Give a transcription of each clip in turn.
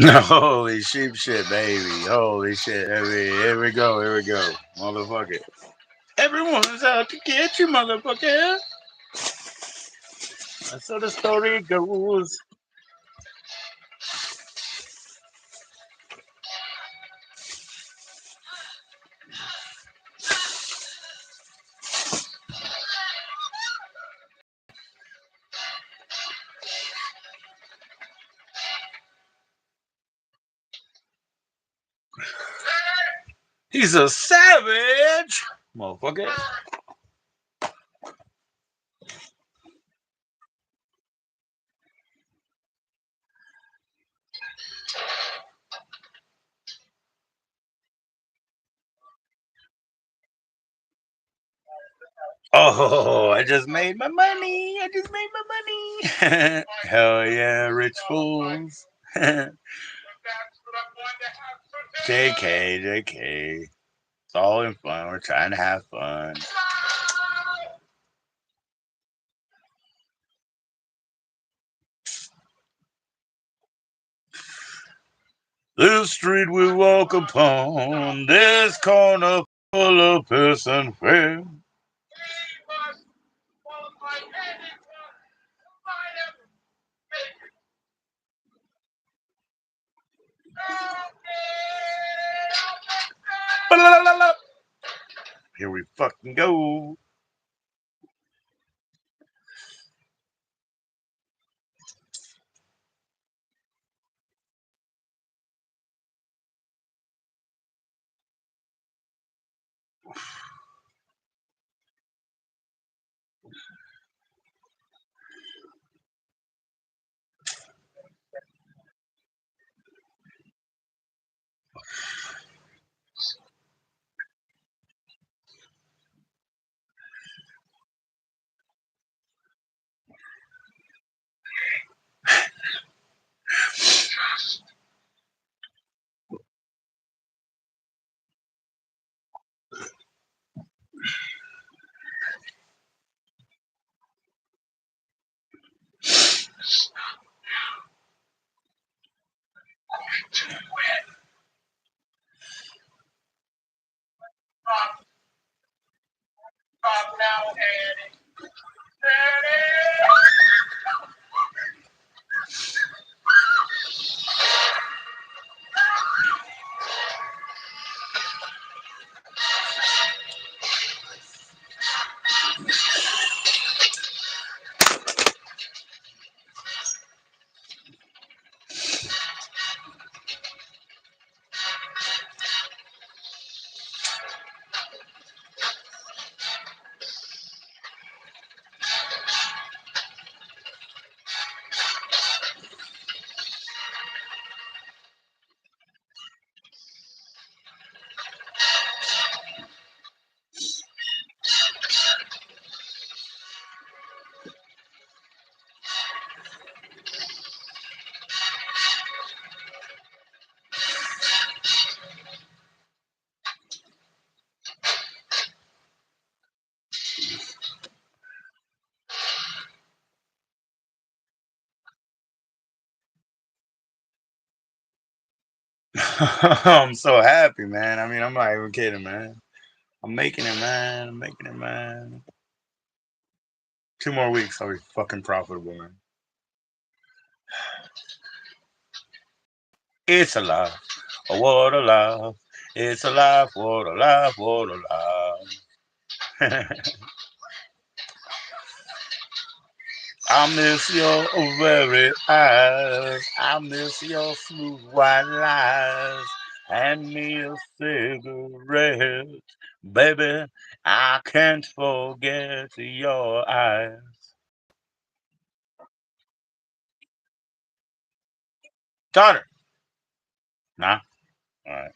Holy sheep shit, baby. Holy shit. Here we go. Here we go. Motherfucker. Everyone's out to get you, motherfucker. That's how the story goes. He's a savage. Motherfucker. Oh, I just made my money. I just made my money. Hell yeah, rich fools. JK, JK. It's all in fun. We're trying to have fun. This street we walk upon, this corner full of piss and fear. Here we fucking go. I'm so happy, man. I mean, I'm not even kidding, man. I'm making it, man. I'm making it, man. 2 more weeks, I'll be fucking profitable, man. It's a life. Oh, what a life. It's a life. What a life. What a life. I miss your very eyes. I miss your smooth white lies. Hand me a cigarette. Baby, I can't forget your eyes. Connor. Nah? All right.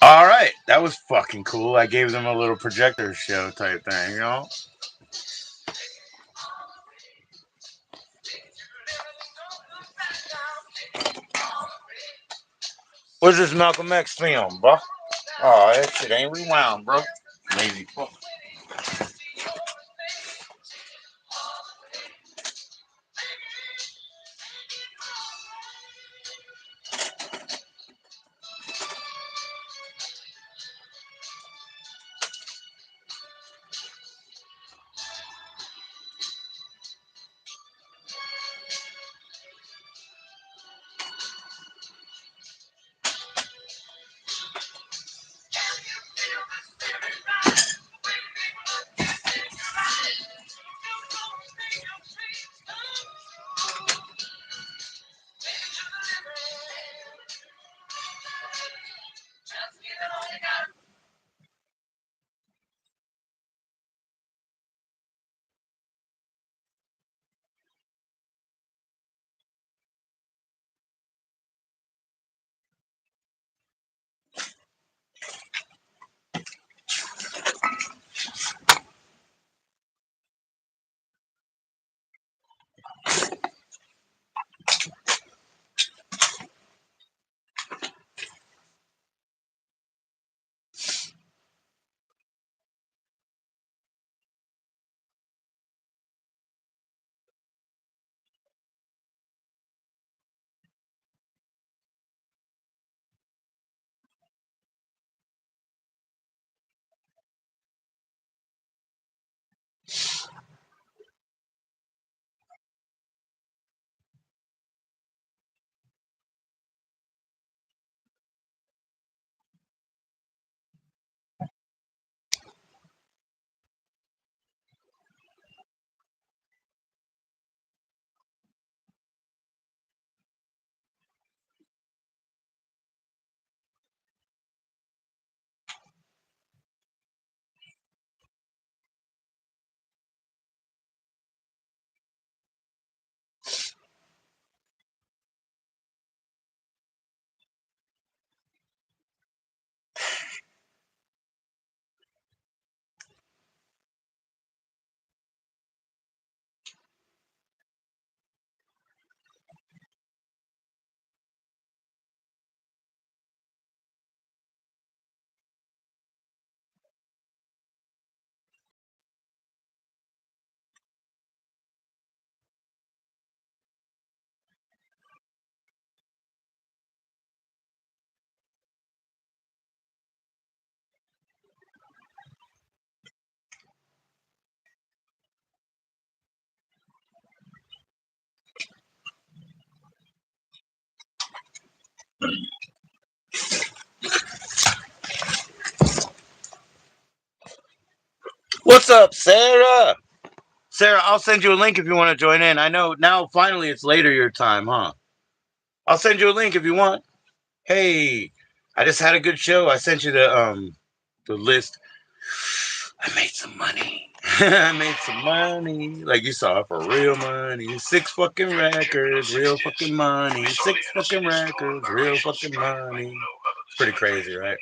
All right. That was fucking cool. I gave them a little projector show type thing, you know? What's this Malcolm X film, bro? Oh, that shit ain't rewound, bro. Lazy fuck. What's up, Sarah? Sarah, I'll send you a link if you want to join in. I know now finally it's later your time, huh? I'll send you a link if you want. Hey, I just had a good show. I sent you the list. I made some money. I made some money. Like you saw for real money. 6 fucking records, real fucking money. 6 fucking records, real fucking money. It's pretty crazy, right?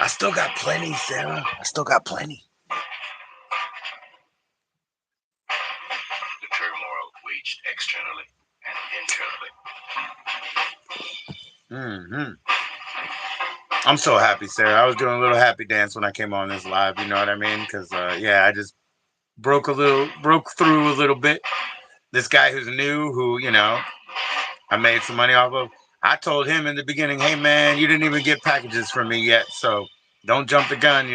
I still got plenty, Sarah. I still got plenty. The turmoil waged externally and internally. I'm so happy, Sarah. I was doing a little happy dance when I came on this live. You know what I mean? Because yeah, I just broke through a little bit. This guy who's new, who I made some money off of. I told him in the beginning, hey man, you didn't even get packages from me yet, so don't jump the gun,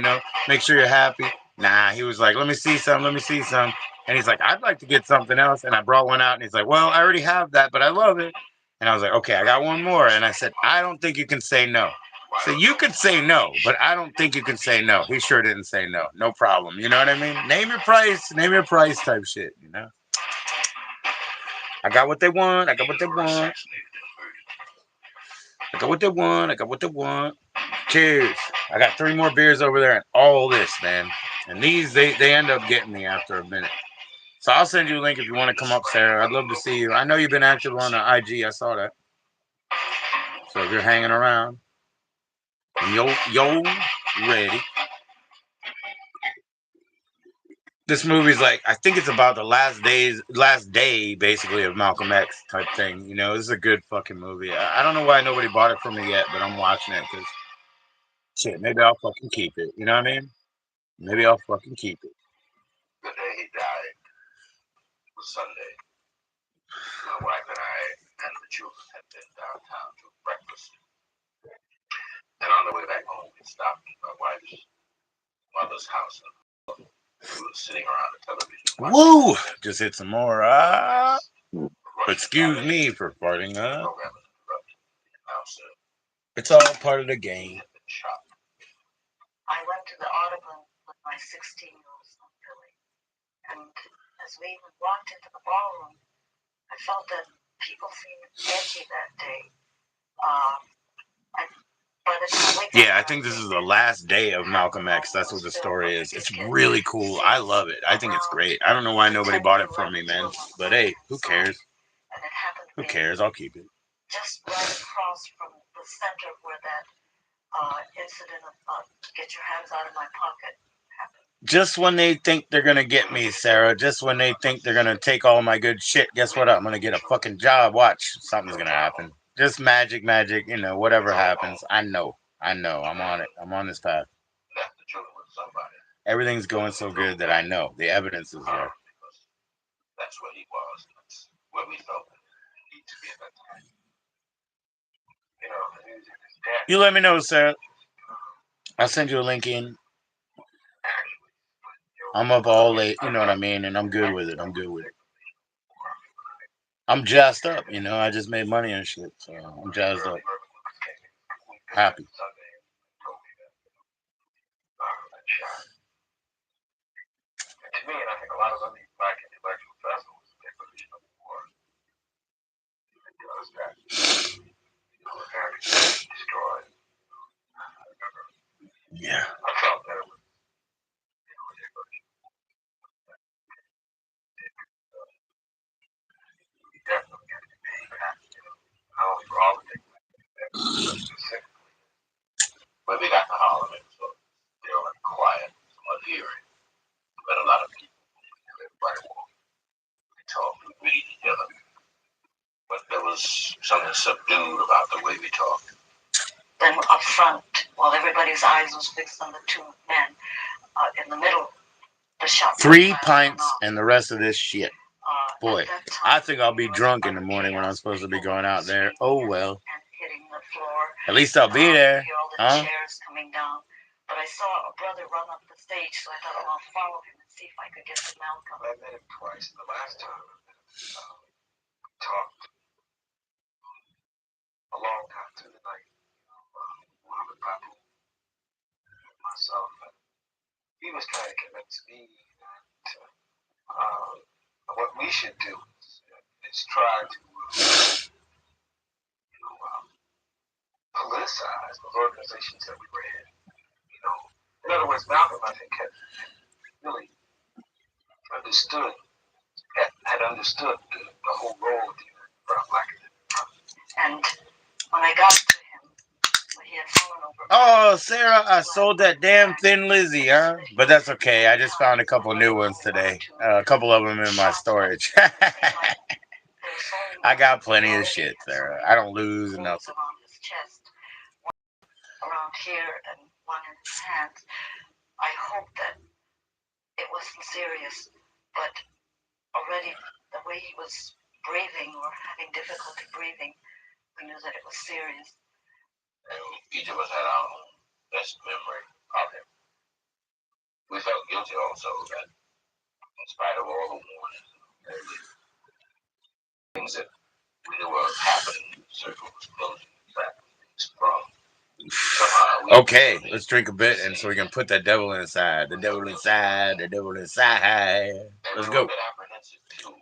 Make sure you're happy. Nah, he was like, let me see some, let me see some. And he's like, I'd like to get something else. And I brought one out and he's like, well, I already have that, but I love it. And I was like, okay, I got one more. And I said, I don't think you can say no. So you could say no, but I don't think you can say no. He sure didn't say no. No problem. You know what I mean? Name your price type shit. I got what they want. I got what they want. I got what they want. I got what they want. Cheers. I got 3 more beers over there and all this, man. And these, they end up getting me after a minute. So I'll send you a link if you want to come up, Sarah. I'd love to see you. I know you've been active on the IG. I saw that. So if you're hanging around, and yo ready. This movie's like, I think it's about the last day basically of Malcolm X type thing. This is a good fucking movie. I don't know why nobody bought it from me yet, but I'm watching it because shit, maybe I'll fucking keep it. You know what I mean? Maybe I'll fucking keep it. The day he died was Sunday. My wife and I and the children had been downtown to breakfast. And on the way back home, we stopped at my wife's mother's house. We were sitting around the television. Woo! Just hit some more. Excuse me for farting. It's all part of the game. I went to the Audubon with my 16-year-old son, Billy. And as we walked into the ballroom, I felt that people seemed edgy that day. Yeah, I think this is the last day of Malcolm X. That's what the story is. It's really cool. I love it. I think it's great. I don't know why nobody bought it from me, man. But hey, who cares? Who cares? I'll keep it. Just right across from the center where that incident of get your hands out of my pocket happened. Just when they think they're going to get me, Sarah, just when they think they're going to take all my good shit, guess what? I'm going to get a fucking job. Watch. Something's going to happen. Just magic, whatever happens. I know. I'm on it. I'm on this path. Everything's going so good that I know. The evidence is there. That's where he was. That's where we felt he needed to be at that time. You let me know, Sarah. I'll send you a link in. I'm up all late, you know what I mean? And I'm good with it. I'm jazzed up, I just made money and shit. So I'm jazzed up. Happy. To me, and I think a lot of other black intellectual festivals, declaration of war, was that America destroyed. Yeah. I felt that it was definitely going to be for all the things specifically. But they got to Holland, so still quiet, somewhat hearing. But a lot of people, everybody we talk, we read together. But there was something subdued about the way we talked. Then up front, while everybody's eyes was fixed on the 2 men, in the middle, the shot. 3 pints and the rest of this shit. Boy, I think I'll be drunk in the morning when I'm supposed to be going out there. Oh well. At least I'll be there. Huh? Chairs coming down. But I saw a brother run up the stage, so I thought, I'll follow him and see if I could get to Malcolm. I met him twice. The last time we talked a long time through the night. Muhammad Babu, myself, and he was trying to convince me that what we should do is try to politicize those organizations that we were in. In other words, Malcolm, I think, had really understood the whole role of the black and when I got to him, he had fallen over. Oh, Sarah, I sold that damn Thin Lizzy, huh? But that's okay. I just found a couple new ones today. A couple of them in my storage. I got plenty of shit, Sarah. I don't lose nothing. Around here and one in his hand. I hope that it wasn't serious, but already the way he was breathing or having difficulty breathing, We knew that it was serious. And each of us had our own best memory of him. We felt guilty also that, in spite of all the warnings and all the things that we knew were happening, the circle was closing, the trap was being sprung. Okay, let's drink a bit, and so we can put that devil inside. The devil inside. The devil inside. Let's go. Apprehensive too,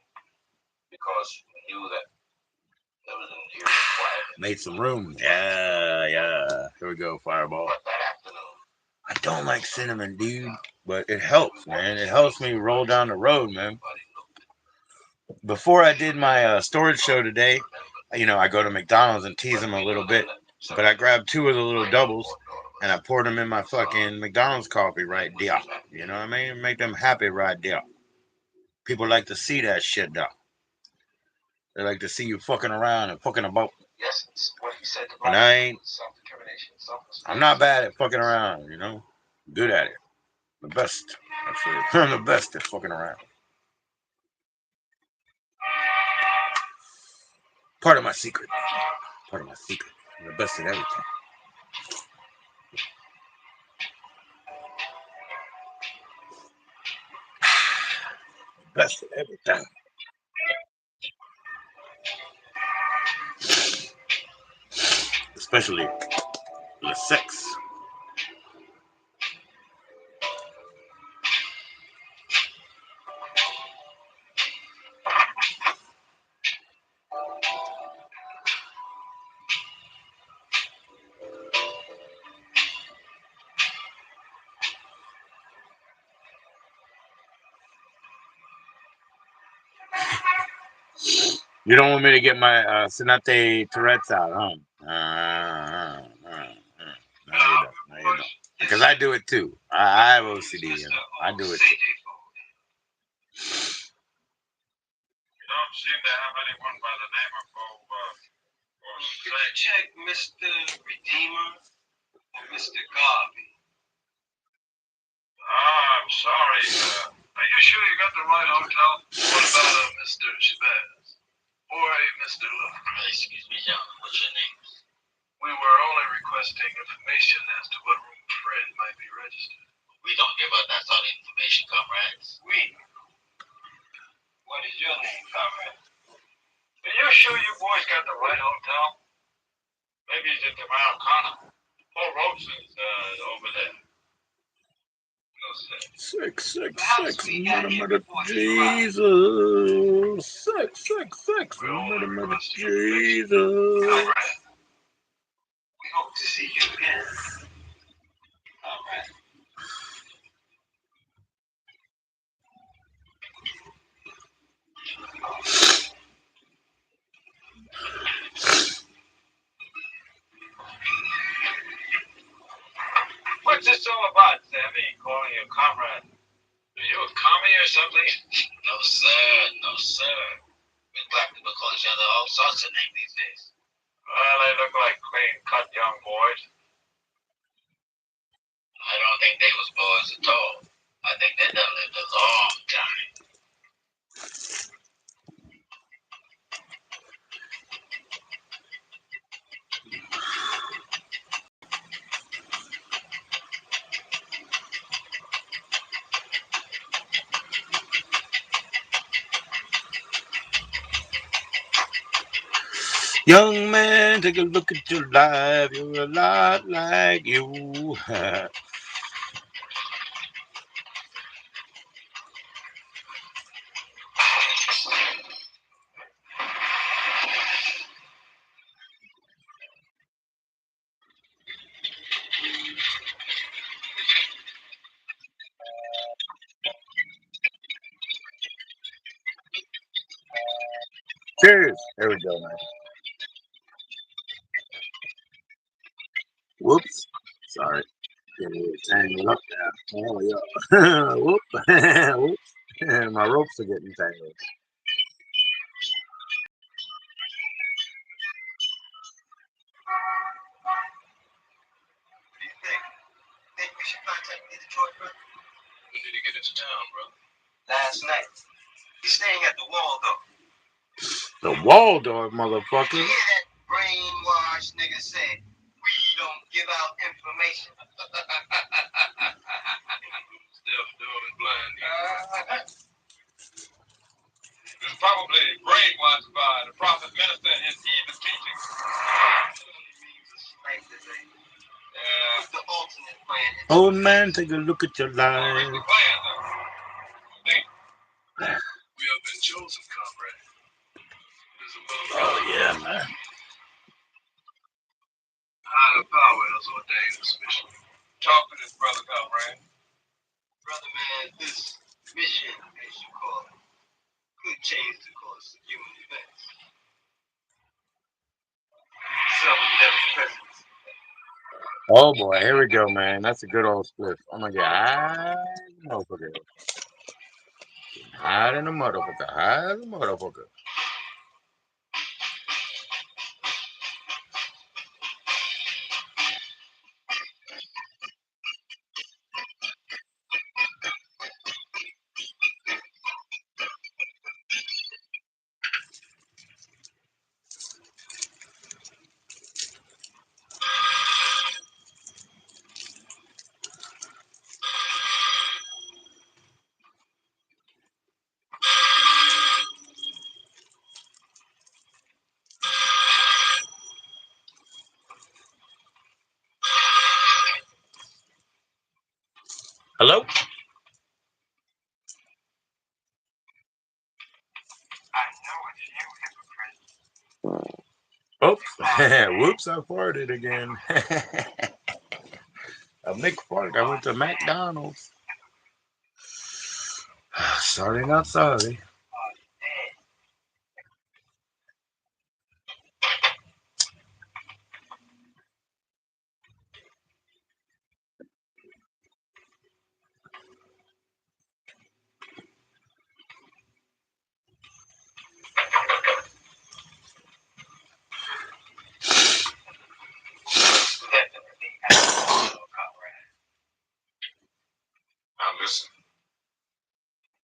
because we knew that there was an eerie quiet. Made some room. Yeah. Here we go, Fireball. But that afternoon, I don't like cinnamon, dude, but it helps, man. It helps me roll down the road, man. Before I did my storage show today, I go to McDonald's and tease them a little bit. But I grabbed 2 of the little doubles and I poured them in my fucking McDonald's coffee right there. You know what I mean? Make them happy right there. People like to see that shit, though. They like to see you fucking around and fucking about. Yes, what he said And I'm not bad at fucking around, Good at it. The best, actually. I'm the best at fucking around. Part of my secret. I'm the best at everything. Best at everything. Especially the sex. You don't want me to get my Senate Tourette's out, huh? No, you don't. Because I do it too. I have OCD. I do it too. You don't seem to have anyone by the name of Could I check Mr. Redeemer or Mr. Garvey? I'm sorry. Are you sure you got the right hotel? What about Mr. Chavez? Or Mr. Lewis? Excuse me, young. What's your name? We were only requesting information as to what room Fred might be registered. We don't give out that sort of information, comrades. What is your name, comrade? Are you sure you boys got the right hotel? Maybe it's at the round corner. Paul Robeson's over there. No, sir. 666, murder, Jesus. 666, murder, Jesus. Comrade, we hope to see you again. Comrade. What's this all about, Sammy? Calling you a comrade? Are you a commie or something? No, sir. We black people call each other all sorts of names these days. Well, they look like clean-cut young boys. I don't think they was boys at all. I think they done lived a long time. Young man, take a look at your life. You're a lot like you. Cheers. There we go, man. Whoops. Sorry. Getting a little tangled up there. Oh, yeah. Whoop. Whoops. My ropes are getting tangled. What do you think? Think we should contact the Detroit brother? When did he get into town, bro? Last night. He's staying at the Waldorf. The Waldorf, motherfucker. You hear that brain of information. Still and blind. It's probably brainwashed by the prophet minister and his heathen teachings. Yeah. The ultimate plan. Old man, take a look at your life. We have been chosen, comrade. Oh yeah, man. Higher power has ordained this mission. Talk to this brother, comrade. Brother man, this mission, as you call it, could change the course of human events. Self-presence. Oh boy, here we go, man. That's a good old split. Oh my god, motherfucker. Hide in the motherfucker. Hide in the motherfucker. Hello? I know it's you, hypocrite. Oops. Whoops, I farted again. A McFart. I went to McDonald's. Sorry, not sorry. Now listen,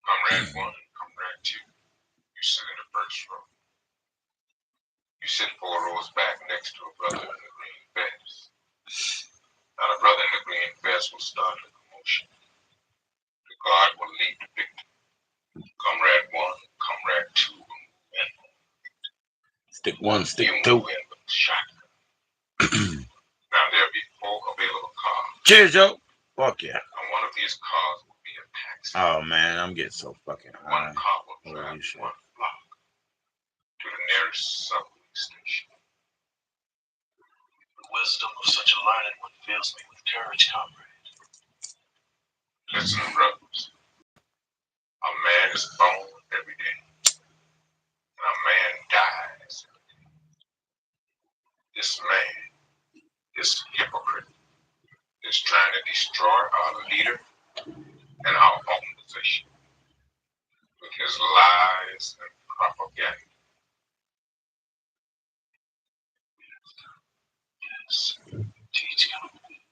comrade one, comrade two. You sit in the first row. You sit 4 rows back next to a brother in the green vest. Now the brother in the green vest will start the commotion. The guard will lead the victim. Comrade one, comrade two will move in. Stick one, stick You two. move in with the shotgun. Now there'll be 4 available cars. Cheers, Joe. Fuck yeah. And one of these cars will be a taxi. Oh man, I'm getting so fucking high. One car will Holy drive shit. 1 block to the nearest subway station. The wisdom of such a learned one fills me with courage, comrade. Listen, brothers. A man is born every day, and a man dies every day. This man, this hypocrite, is trying to destroy our leader and our organization with his lies and propaganda. Yes, teach, comrade.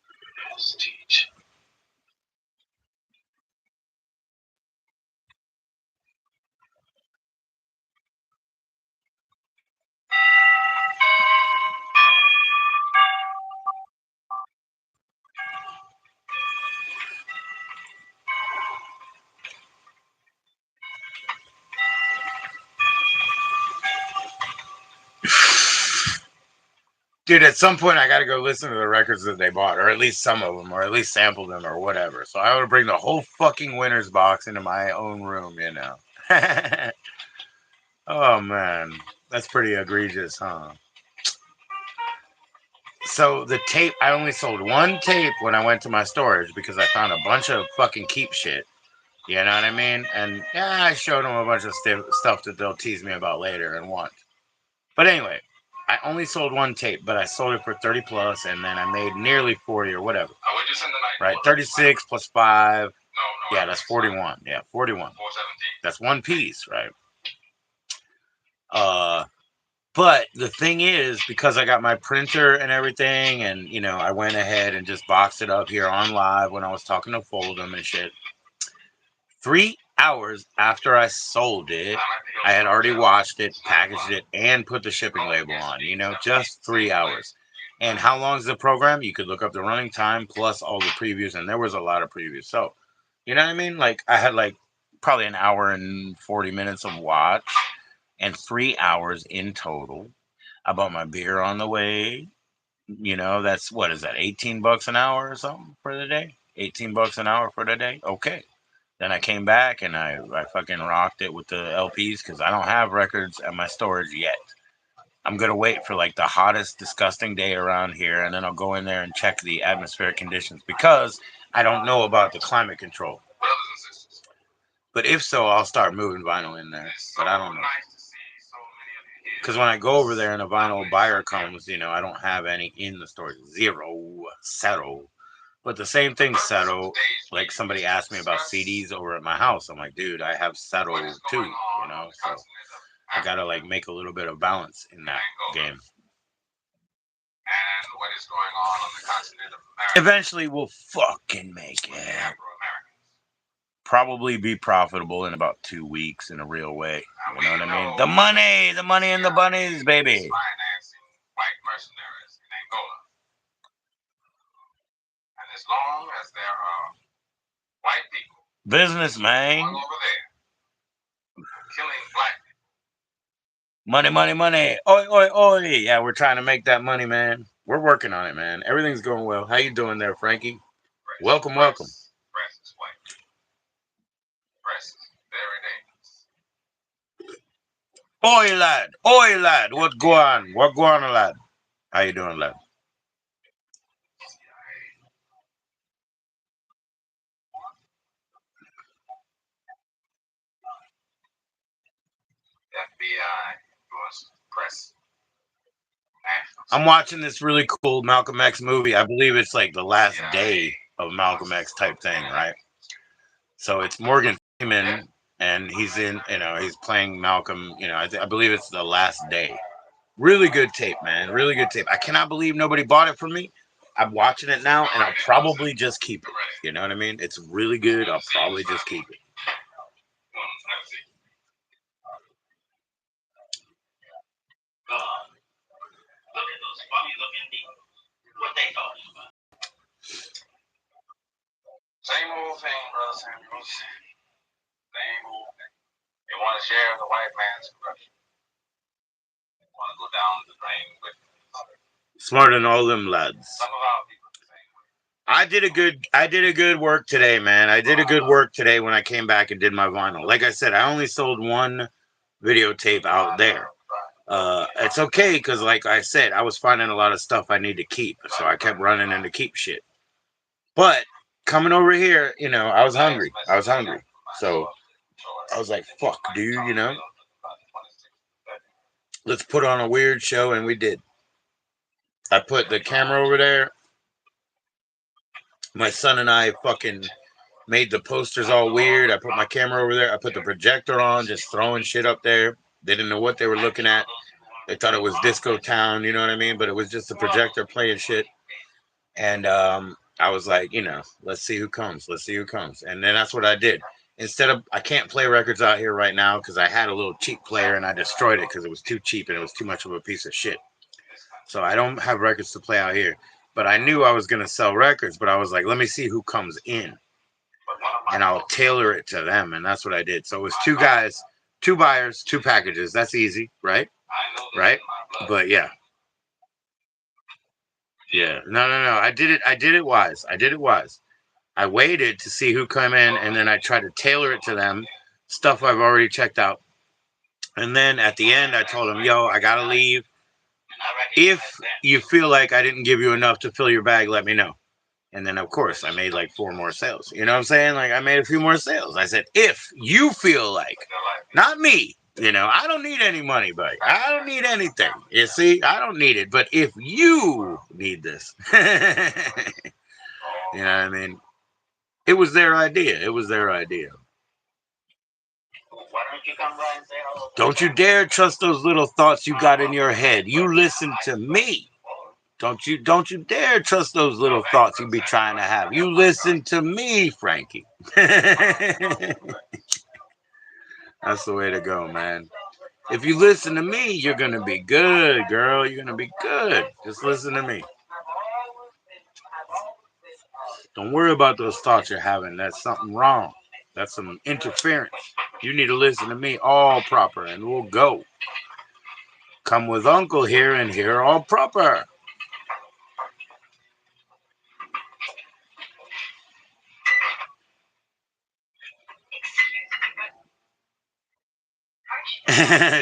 Yes, teach. Dude, at some point I gotta go listen to the records that they bought, or at least some of them, or at least sample them, or whatever. So I would bring the whole fucking Winners box into my own room, you know. Oh man, that's pretty egregious, huh? So the tape, I only sold 1 tape when I went to my storage because I found a bunch of fucking keep shit. You know what I mean? And yeah, I showed them a bunch of stuff that they'll tease me about later and want. But anyway, I only sold 1 tape, but I sold it for 30 plus, and then I made nearly 40 or whatever. Right, 36 plus 5. Yeah, that's 41. Yeah, 41. That's 1 piece, right? But the thing is, because I got my printer and everything, and you know, I went ahead and just boxed it up here on live when I was talking to Fold'em and shit. 3 hours after I sold it, I had already washed it, packaged it, and put the shipping label on. You know, just 3 hours. And how long is the program? You could look up the running time plus all the previews, and there was a lot of previews. So, you know what I mean? Like I had like probably an hour and 40 minutes of watch and 3 hours in total. I bought my beer on the way. You know, that's what is that, $18 an hour or something for the day? $18 an hour for the day? Okay. Then I came back and I fucking rocked it with the LPs because I don't have records at my storage yet. I'm gonna wait for like the hottest, disgusting day around here, and then I'll go in there and check the atmospheric conditions because I don't know about the climate control. But if so, I'll start moving vinyl in there. But I don't know. Because when I go over there and a vinyl buyer comes, you know, I don't have any in the store. Zero. But the same thing, Settle. Like somebody asked me about CDs over at my house. I'm like, dude, I have Settle too, you know? So I gotta like make a little bit of balance in that game. And what is going on the continent of America. Eventually we'll fucking make it. Probably be profitable in about 2 weeks in a real way. You know what I mean? The money and the bunnies, baby. Financing white mercenaries in Angola. And as long as there are white people businessman all over there killing black people. Money. Oi. Yeah, we're trying to make that money, man. We're working on it, man. Everything's going well. How you doing there, Frankie? Welcome. Press is white. Press is very dangerous. Oi, lad. What go on? Lad? How you doing, lad? FBI was press. I'm watching this really cool Malcolm X movie. I believe it's like the last day of Malcolm X type thing, right? So it's Morgan Freeman, and he's in, you know, he's playing Malcolm. You know, I believe it's the last day. Really good tape, man. Really good tape. I cannot believe nobody bought it from me. I'm watching it now, and I'll probably just keep it. You know what I mean? It's really good. I'll probably just keep it. Look at those funny looking people. What they talking about? Same old thing, Brother Samuels. Same old thing. They want to share the white man's corruption. They want to go down the drain with it. Smarter than all them lads. Some of our people the same way. I did a good work today, man. I did a good work today when I came back and did my vinyl. Like I said, I only sold one videotape out there. It's okay because, like I said, I was finding a lot of stuff I need to keep, so I kept running in to keep shit. But coming over here, you know, I was hungry. So I was like, fuck, dude, you know, let's put on a weird show, and we did. I put the camera over there. My son and I fucking made the posters all weird. I put my camera over there. I put the projector on, just throwing shit up there. They didn't know what they were looking at. They thought it was Disco Town, you know what I mean? But it was just a projector playing shit. And I was like, you know, let's see who comes. And then that's what I did. Instead of, I can't play records out here right now because I had a little cheap player and I destroyed it because it was too cheap and it was too much of a piece of shit. So I don't have records to play out here. But I knew I was going to sell records, but I was like, let me see who comes in. And I'll tailor it to them. And that's what I did. So it was 2 guys, 2 buyers, 2 packages. That's easy, right? But yeah. No. I did it wise. I waited to see who come in, and then I tried to tailor it to them. Stuff I've already checked out. And then at the end, I told them, yo, I got to leave. If you feel like I didn't give you enough to fill your bag, let me know. And then, of course, I made like 4 more sales. You know what I'm saying? Like, I made a few more sales. I said, if you feel like, not me, you know, I don't need any money, buddy. I don't need anything. You see, I don't need it. But if you need this, you know what I mean? It was their idea. Why don't you come by and say hello? Don't you dare trust those little thoughts you got in your head. You listen to me. Don't you dare trust those little thoughts you be trying to have. You listen to me, Frankie. That's the way to go, man. If you listen to me, you're going to be good, girl. You're going to be good. Just listen to me. Don't worry about those thoughts you're having. That's something wrong. That's some interference. You need to listen to me all proper and we'll go. Come with Uncle here and hear all proper.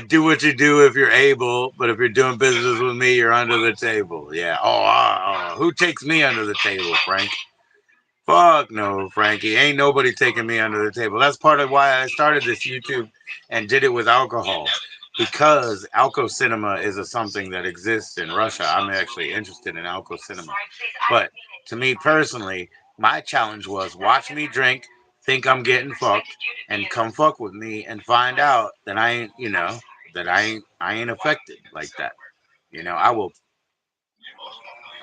Do what you do if you're able, but if you're doing business with me, you're under the table. Yeah. Who takes me under the table, Frank? Fuck no, Frankie. Ain't nobody taking me under the table. That's part of why I started this YouTube and did it with alcohol. Because alco cinema is something that exists in Russia. I'm actually interested in alco cinema. But to me personally, my challenge was watch me drink, think I'm getting fucked, and come fuck with me and find out that I ain't, that I ain't affected like that.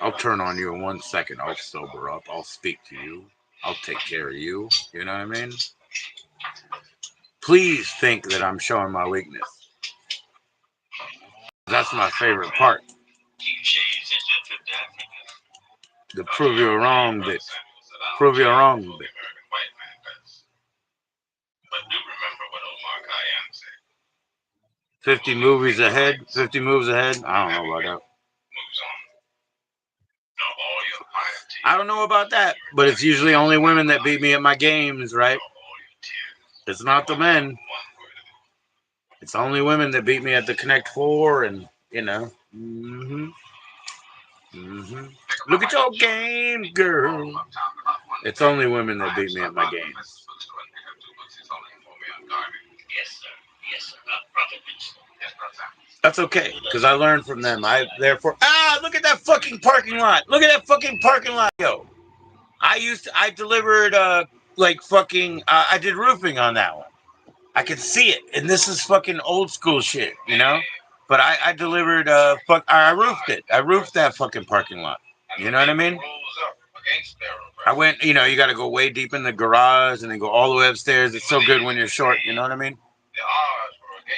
I'll turn on you in 1 second. I'll sober up. I'll speak to you. I'll take care of you. You know what I mean? Please think that I'm showing my weakness. That's my favorite part. To prove you wrong, bitch. Prove you wrong, bitch. But do remember what Omar Khayyam said. 50 movies ahead. 50 moves ahead. I don't know about that. Moves on. No, all your piety. I don't know about that, but it's usually only women that beat me at my games, right? It's not the men. It's only women that beat me at the Connect 4 and, Look at your game, girl. It's only women that beat me at my games. Yes, sir. Yes, sir. Brother Mitchell. Yes, brother. That's okay, because I learned from them. Look at that fucking parking lot. Look at that fucking parking lot, yo. I delivered, I did roofing on that one. I could see it, and this is fucking old school shit, But I delivered, I roofed it. I roofed that fucking parking lot. You know what I mean? I went, you got to go way deep in the garage and then go all the way upstairs. It's so good when you're short, you know what I mean?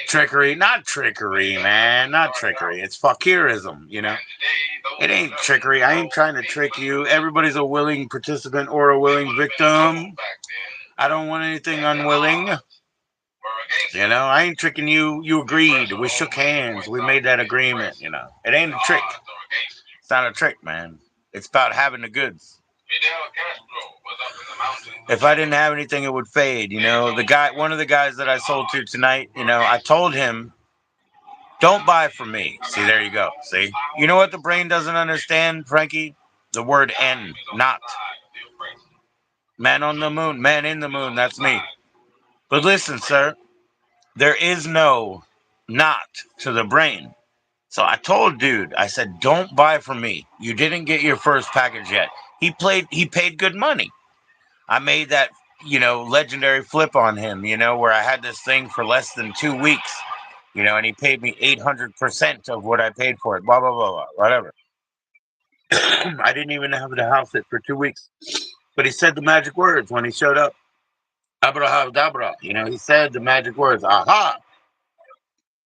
Trickery, not trickery, man, not trickery. It's fakirism, It ain't trickery. I ain't trying to trick you. Everybody's a willing participant or a willing victim. I don't want anything unwilling. I ain't tricking you. You agreed. We shook hands. We made that agreement, It ain't a trick. It's not a trick, man. It's about having the goods. If I didn't have anything, it would fade. One of the guys that I sold to tonight, I told him, don't buy from me. See, there you go. See, you know what the brain doesn't understand, Frankie? The word "n," not. Man on the moon, man in the moon. That's me. But listen, sir, there is no not to the brain. So I told dude, I said, don't buy from me. You didn't get your first package yet. He paid good money. I made that, legendary flip on him, where I had this thing for less than 2 weeks, and he paid me 800% of what I paid for it, blah, blah, blah, blah, whatever. I didn't even have the house it for 2 weeks. But he said the magic words when he showed up. Abrahadabra. He said the magic words, aha.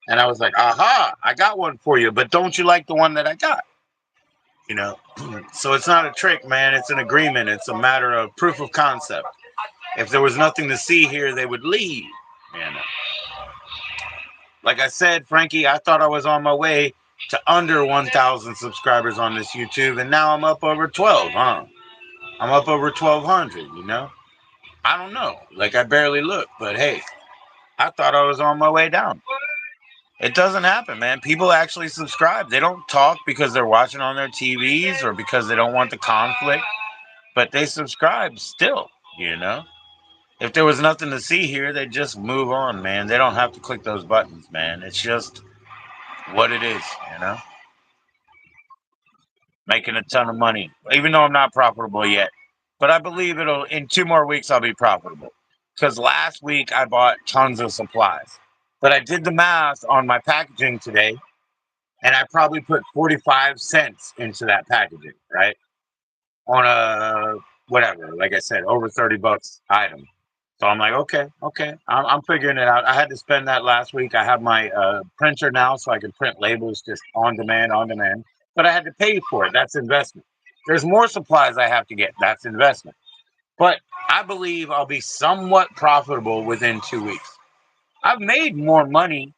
And I was like, aha, I got one for you, but don't you like the one that I got? So it's not a trick, man. It's an agreement. It's a matter of proof of concept. If there was nothing to see here, they would leave. Like I said, Frankie, I thought I was on my way to under 1,000 subscribers on this YouTube, and now I'm up over 12, huh? I'm up over 1,200, I don't know. Like, I barely look, but hey, I thought I was on my way down. It doesn't happen, man. People actually subscribe. They don't talk because they're watching on their TVs or because they don't want the conflict, but they subscribe still, If there was nothing to see here, they'd just move on, man. They don't have to click those buttons, man. It's just what it is, Making a ton of money, even though I'm not profitable yet. But I believe in 2 more weeks, I'll be profitable. Because last week I bought tons of supplies. But I did the math on my packaging today, and I probably put 45 cents into that packaging, right? On a, whatever, like I said, over $30 item. So I'm like, okay, I'm figuring it out. I had to spend that last week. I have my printer now, so I can print labels just on demand. But I had to pay for it. That's investment. There's more supplies I have to get. That's investment. But I believe I'll be somewhat profitable within 2 weeks. I've made more money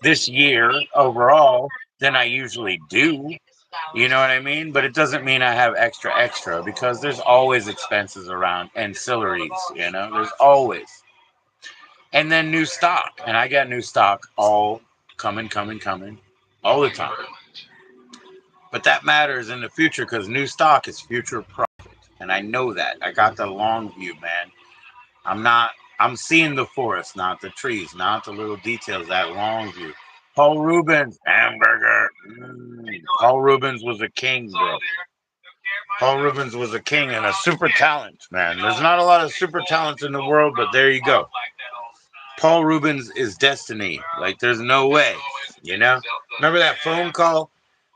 this year overall than I usually do. You know what I mean? But it doesn't mean I have extra because there's always expenses around, ancillaries, there's always. And then new stock. And I got new stock all coming all the time. But that matters in the future because new stock is future profit. And I know that. I got the long view, man. I'm seeing the forest, not the trees, not the little details, that long view. Paul Rubens, hamburger. Paul Rubens was a king, bro. Paul Rubens was a king and a super talent, man. There's not a lot of super talents in the world, but there you go. Paul Rubens is destiny. Like, there's no way, Remember that phone call?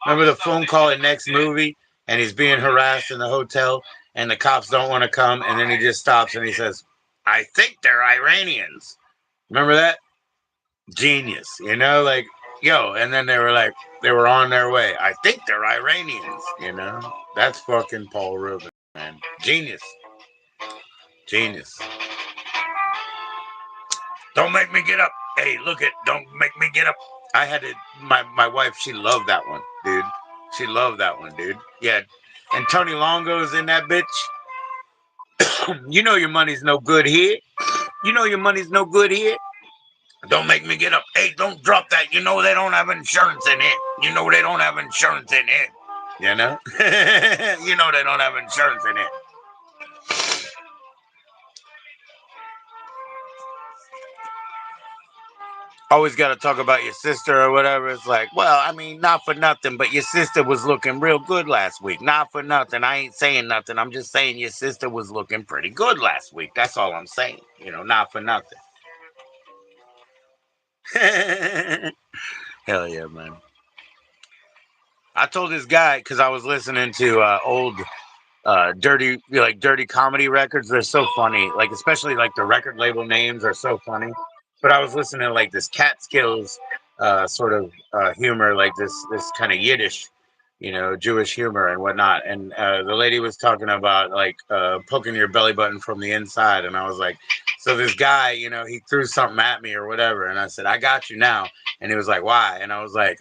Remember the phone call in Next Movie? And he's being harassed in the hotel, and the cops don't want to come, and then he just stops and he says, I think they're Iranians. Remember that? Genius, like, yo, and then they were on their way. I think they're Iranians, That's fucking Paul Rubens, man. Genius. Genius. Don't make me get up. Hey, look it. Don't make me get up. I had it. My wife, she loved that one, dude. She loved that one, dude. Yeah. And Tony Longo's in that bitch. You know your money's no good here. You know your money's no good here. Don't make me get up. Hey, don't drop that. You know they don't have insurance in it. You know they don't have insurance in it. You know? You know they don't have insurance in it. Always got to talk about your sister or whatever. It's like, well, I mean, not for nothing, but your sister was looking real good last week. Not for nothing. I ain't saying nothing. I'm just saying your sister was looking pretty good last week. That's all I'm saying. Not for nothing. Hell yeah, man. I told this guy because I was listening to old dirty comedy records. They're so funny, like especially like the record label names are so funny. But I was listening to like this Catskills sort of humor, like this kind of Yiddish, Jewish humor and whatnot. And the lady was talking about like poking your belly button from the inside, and I was like, so this guy, he threw something at me or whatever, and I said, I got you now, and he was like, why? And I was like,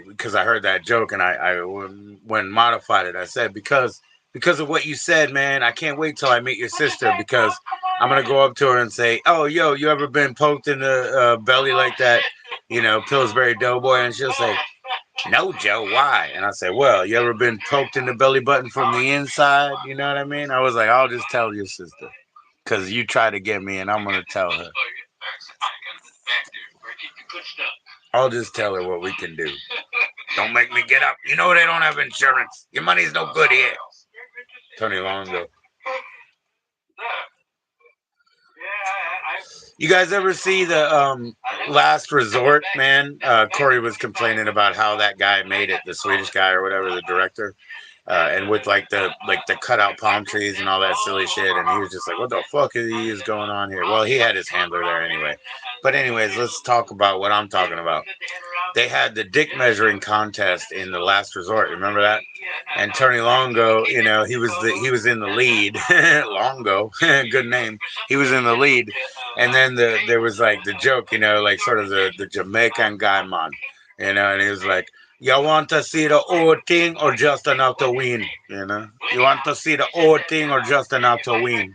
because I heard that joke and I when modified it, I said, because of what you said, man, I can't wait till I meet your sister because I'm going to go up to her and say, oh, yo, you ever been poked in the belly like that, Pillsbury Doughboy? And she'll say, no, Joe, why? And I say, well, you ever been poked in the belly button from the inside? You know what I mean? I was like, I'll just tell your sister because you try to get me and I'm going to tell her. I'll just tell her what we can do. Don't make me get up. You know they don't have insurance. Your money's no good here. Tony Longo. You guys ever see the Last Resort, man? Corey was complaining about how that guy made it, the Swedish guy or whatever, the director. And with like the cutout palm trees and all that silly shit, and he was just like, "What the fuck is going on here?" Well, he had his handler there anyway. But anyways, let's talk about what I'm talking about. They had the dick measuring contest in the Last Resort. Remember that? And Tony Longo, he was in the lead. Longo, good name. He was in the lead, and then there was like the joke, like sort of the Jamaican guy man, and he was like, you want to see the whole thing or just enough to win? You want to see the whole thing or just enough to win?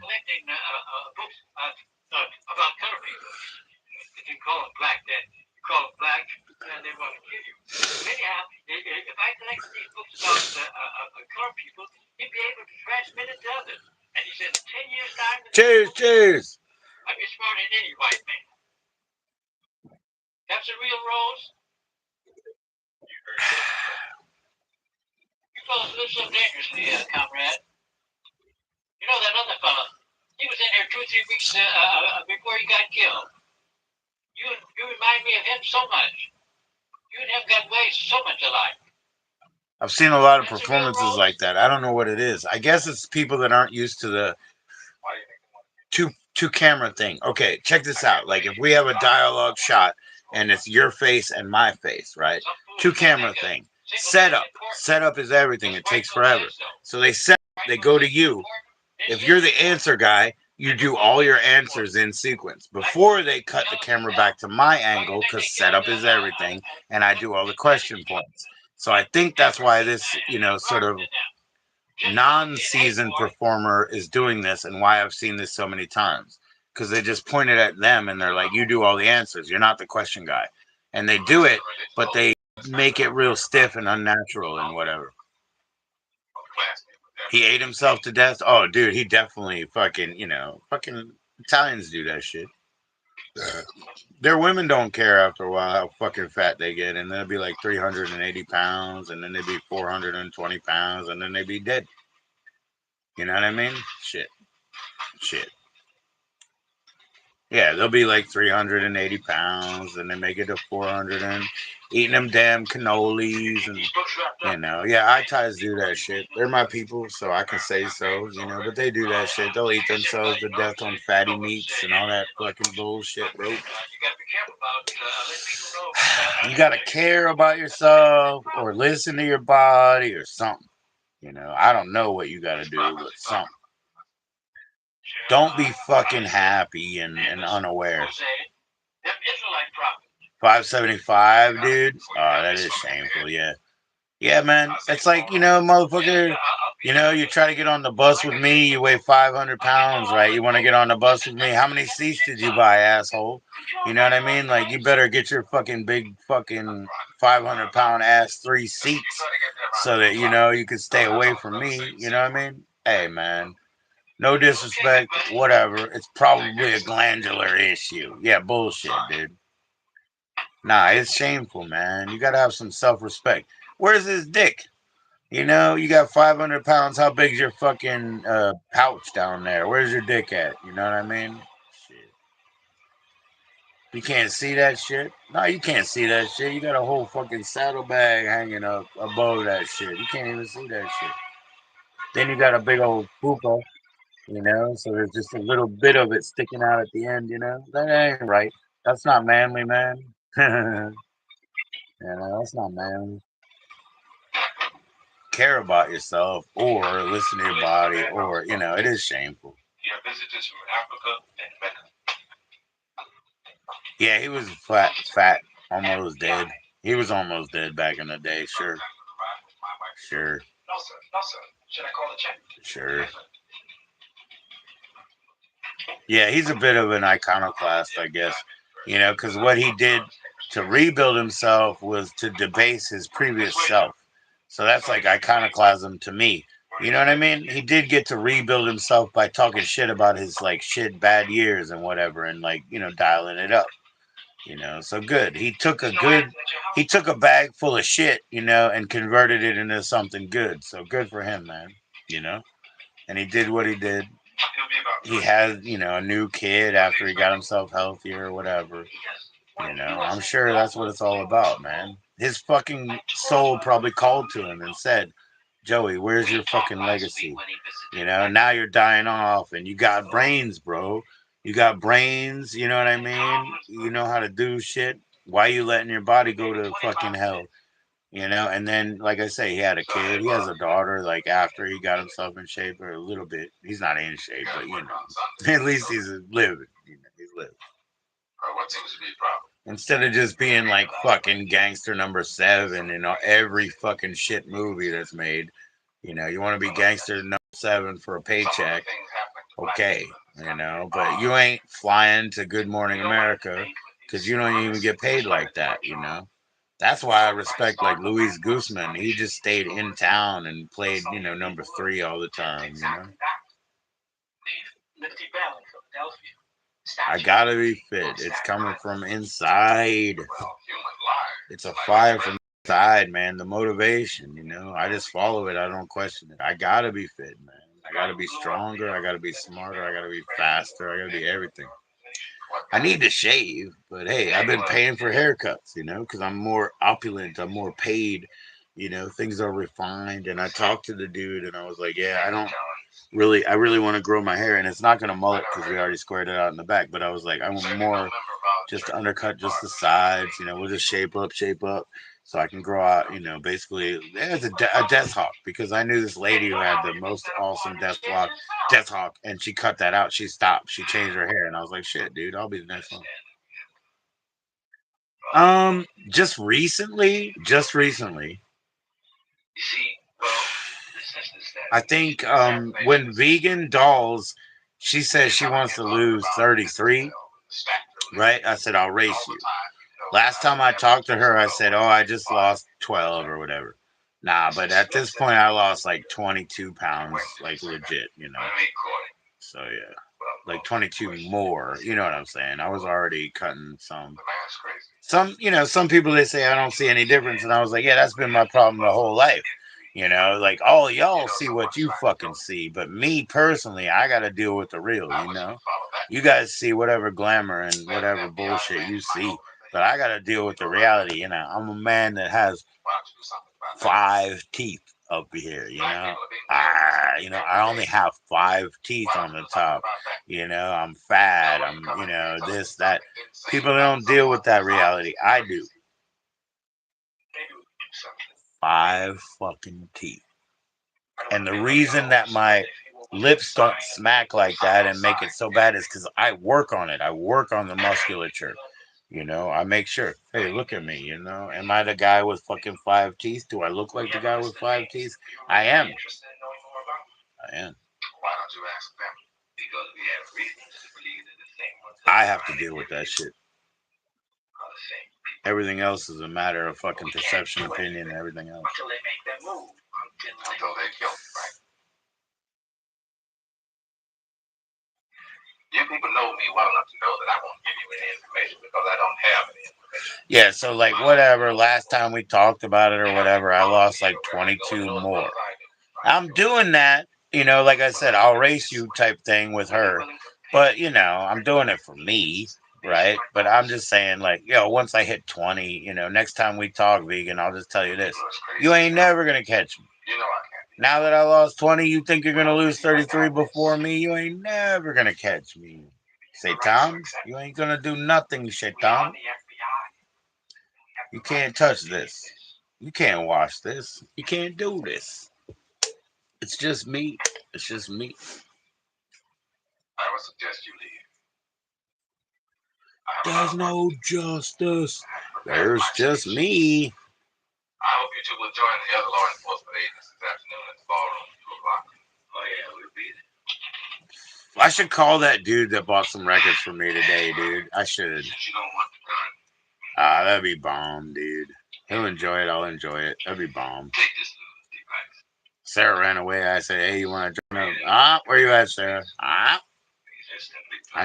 You call it black, then you call it black, and they want to kill you. Anyhow, if I collected these books about color people, he'd be able to transmit it to others. And he said, 10 years time. Cheers. I'd be smarter than any white man. That's a real rose. You fellas live so dangerously, comrade. You know that other fella? He was in here 2 or 3 weeks before he got killed. You remind me of him so much. You and him got away so much alike. I've seen a lot of performances like that. I don't know what it is. I guess it's people that aren't used to the two camera thing. Okay, check this out. Like if we have a dialogue shot and it's your face and my face, right? Two camera thing. Setup. Setup is everything. It takes forever. So they go to you. If you're the answer guy, you do all your answers in sequence before they cut the camera back to my angle, because setup is everything, and I do all the question points. So I think that's why this, sort of non-seasoned performer is doing this, and why I've seen this so many times, because they just point it at them and they're like, you do all the answers, you're not the question guy. And they do it, but they make it real stiff and unnatural and whatever. He ate himself to death. Oh, dude, he definitely fucking Italians do that shit. Their women don't care after a while how fucking fat they get, and they'll be like 380 pounds, and then they'd be 420 pounds, and then they'd be dead. You know what I mean? Shit. Yeah, they'll be like 380 pounds, and they make it to 400, and eating them damn cannolis, and yeah, Itais do that shit. They're my people, so I can say so, but they do that shit. They'll eat themselves to death on fatty meats and all that fucking bullshit, bro. You gotta care about yourself, or listen to your body, or something. I don't know what you gotta do, but something. Don't be fucking happy and unaware. 575, dude. Oh, that is shameful. Yeah. Yeah, man. It's like, motherfucker, you try to get on the bus with me, you weigh 500 pounds, right? You want to get on the bus with me? How many seats did you buy, asshole? You know what I mean? Like, you better get your fucking big fucking 500-pound ass 3 seats so that, you can stay away from me. You know what I mean? Hey, man. No disrespect, whatever. It's probably a glandular issue. Yeah, bullshit, dude. Nah, it's shameful, man. You gotta have some self-respect. Where's his dick? You got 500 pounds. How big's your fucking pouch down there? Where's your dick at? You know what I mean? Shit. You can't see that shit? No, you can't see that shit. You got a whole fucking saddlebag hanging up above that shit. You can't even see that shit. Then you got a big old poopa, so there's just a little bit of it sticking out at the end, That ain't right. That's not manly, man. That's not manly. Care about yourself, or listen to your body, or it is shameful. Yeah, he was fat, almost dead. He was almost dead back in the day. Sure. Yeah, he's a bit of an iconoclast, I guess. Because what he did to rebuild himself was to debase his previous self. So that's like iconoclasm to me. You know what I mean? He did get to rebuild himself by talking shit about his like shit bad years and whatever, and like dialing it up. So good. He took a bag full of shit, and converted it into something good. So good for him, man. And he did what he did. He had, a new kid after he got himself healthier or whatever. I'm sure that's what it's all about, man. His fucking soul probably called to him and said, Joey, where's your fucking legacy? Now you're dying off, and you got brains, bro. You got brains, you know what I mean? You know how to do shit. Why you letting your body go to fucking hell? And then, like I say, he had a kid. He has a daughter, like, after he got himself in shape, or a little bit. He's not in shape, but, at least he's living. He's living. Instead of just being like fucking gangster number 7 in every fucking shit movie that's made. You want to be gangster number 7 for a paycheck. Okay. But you ain't flying to Good Morning America because you don't even get paid like that, That's why I respect like Luis Guzman. He just stayed in town and played, number 3 all the time, I gotta be fit. It's coming from inside. It's a fire from inside, man. The motivation, I just follow it. I don't question it. I gotta be fit, man. I gotta be stronger. I gotta be smarter. I gotta be faster. I gotta be everything. I need to shave, but hey, I've been paying for haircuts, because I'm more opulent. I'm more paid. Things are refined. And I talked to the dude, and I was like, yeah, I really want to grow my hair, and it's not gonna mullet because we already squared it out in the back. But I was like, I want more, just to undercut just the sides. We'll just shape up, so I can grow out. Basically as a death hawk, because I knew this lady who had the most awesome death hawk, and she cut that out. She stopped. She changed her hair, and I was like, shit, dude, I'll be the next one. Just recently. I think when Vegan Dolls, she says she wants to lose 33, right? I said, I'll race you. Last time I talked to her, I said, oh, I just lost 12 or whatever. Nah, but at this point, I lost like 22 pounds, like legit. So, yeah. Like 22 more. You know what I'm saying? I was already cutting some. Some people, they say I don't see any difference. And I was like, yeah, that's been my problem the whole life. Like, oh, y'all see what you fucking see. But me personally, I got to deal with the real, You guys see whatever glamour and whatever bullshit you see. But I got to deal with the reality. I'm a man that has 5 teeth up here, I only have 5 teeth on the top. I'm fat. I'm, this, that. People don't deal with that reality. I do. 5 fucking teeth. And the reason that my lips don't smack like that and make it so bad is because I work on it. I work on the musculature. I make sure. Hey, look at me. Am I the guy with fucking 5 teeth? Do I look like the guy with 5 teeth? I am. I am. Why don't you ask them? Because we have reasons to believe that the same ones. I have to deal with that shit. Everything else is a matter of fucking perception, opinion, and everything else. Until they make their move. Until they kill you, right? You people know me well enough to know that I won't give you any information because I don't have any information. Yeah, so like whatever, last time we talked about it or whatever, I lost like 22 more. I'm doing that, like I said, I'll race you type thing with her. But, I'm doing it for me, right? But I'm just saying, like, once I hit 20, next time we talk, Vegan, I'll just tell you this. You ain't never going to catch me. Now that I lost 20, you think you're going to lose 33 before me? You ain't never going to catch me. Shaitan, you ain't going to do nothing, Shaitan. You can't touch this. You can't wash this. You can't do this. It's just me. It's just me. I would suggest you leave. There's no justice. There's just me. I hope you two will join the other law enforcement agents this afternoon at the ballroom at 2 o'clock. Oh, yeah, we'll be there. I should call that dude that bought some records for me today, dude. I should. Since you don't want the gun. That'd be bomb, dude. He'll enjoy it. I'll enjoy it. That'd be bomb. Take this device. Sarah ran away. I said, hey, you want to join up? Where you at, Sarah? I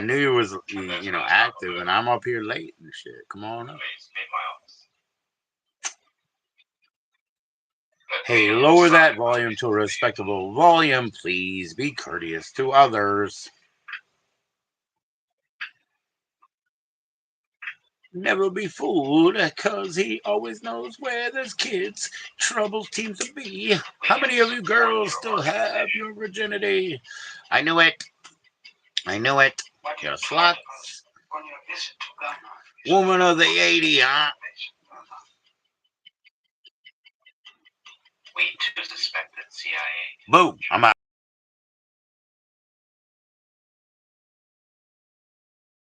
knew you was, active, and I'm up here late and shit. Come on up. Hey, lower that volume to a respectable volume, please. Be courteous to others. Never be fooled, cause he always knows where there's kids. Trouble seems to be. How many of you girls still have your virginity? I knew it. I knew it. You're sluts. Woman of the 80, huh? We too suspected CIA. Boom. I'm out.